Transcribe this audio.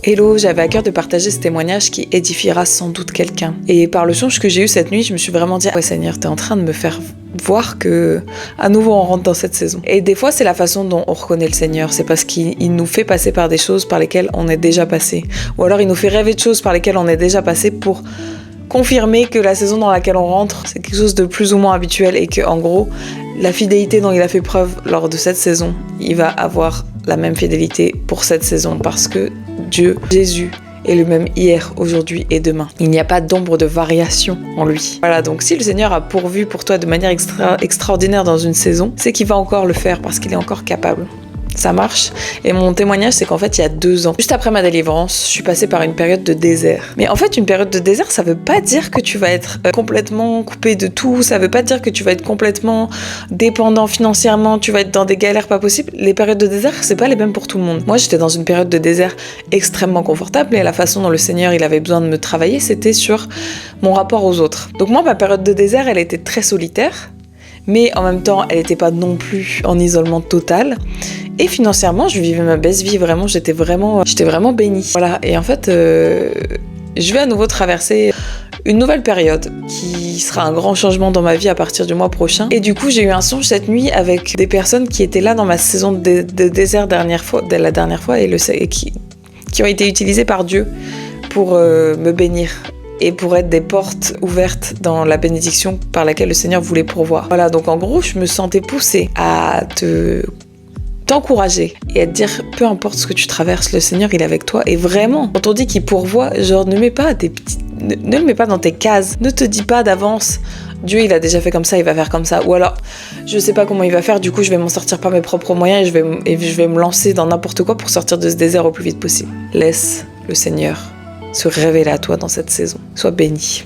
Hello, j'avais à cœur de partager ce témoignage qui édifiera sans doute quelqu'un. Et par le songe que j'ai eu cette nuit, je me suis vraiment dit « Ouais Seigneur, t'es en train de me faire voir que à nouveau on rentre dans cette saison. » Et des fois c'est la façon dont on reconnaît le Seigneur, c'est parce qu'il nous fait passer par des choses par lesquelles on est déjà passé. Ou alors il nous fait rêver de choses par lesquelles on est déjà passé pour confirmer que la saison dans laquelle on rentre, c'est quelque chose de plus ou moins habituel et que en gros, la fidélité dont il a fait preuve lors de cette saison, il va avoir la même fidélité pour cette saison parce que Dieu, Jésus, est le même hier, aujourd'hui et demain. Il n'y a pas d'ombre de variation en lui. Voilà, donc si le Seigneur a pourvu pour toi de manière extraordinaire dans une saison, c'est qu'il va encore le faire parce qu'il est encore capable. Ça marche. Et mon témoignage, c'est qu'en fait, il y a 2 ans, juste après ma délivrance, je suis passée par une période de désert. Mais en fait, une période de désert, ça veut pas dire que tu vas être complètement coupé de tout, ça veut pas dire que tu vas être complètement dépendant financièrement, tu vas être dans des galères pas possibles. Les périodes de désert, c'est pas les mêmes pour tout le monde. Moi, j'étais dans une période de désert extrêmement confortable et la façon dont le Seigneur, il avait besoin de me travailler, c'était sur mon rapport aux autres. Donc moi, ma période de désert, elle était très solitaire, mais en même temps, elle n'était pas non plus en isolement total. Et financièrement, je vivais ma best vie, vraiment, j'étais vraiment bénie. Voilà, et en fait, je vais à nouveau traverser une nouvelle période qui sera un grand changement dans ma vie à partir du mois prochain. Et du coup, j'ai eu un songe cette nuit avec des personnes qui étaient là dans ma saison de désert la dernière fois et qui ont été utilisées par Dieu pour me bénir et pour être des portes ouvertes dans la bénédiction par laquelle le Seigneur voulait pourvoir. Voilà, donc en gros, je me sentais poussée à t'encourager et à te dire peu importe ce que tu traverses, le Seigneur il est avec toi. Et vraiment, quand on dit qu'il pourvoit, genre ne le mets pas dans tes cases, ne te dis pas d'avance Dieu il a déjà fait comme ça, il va faire comme ça, ou alors je sais pas comment il va faire, du coup je vais m'en sortir par mes propres moyens et je vais me lancer dans n'importe quoi pour sortir de ce désert au plus vite possible. Laisse le Seigneur se révéler à toi dans cette saison. Sois béni.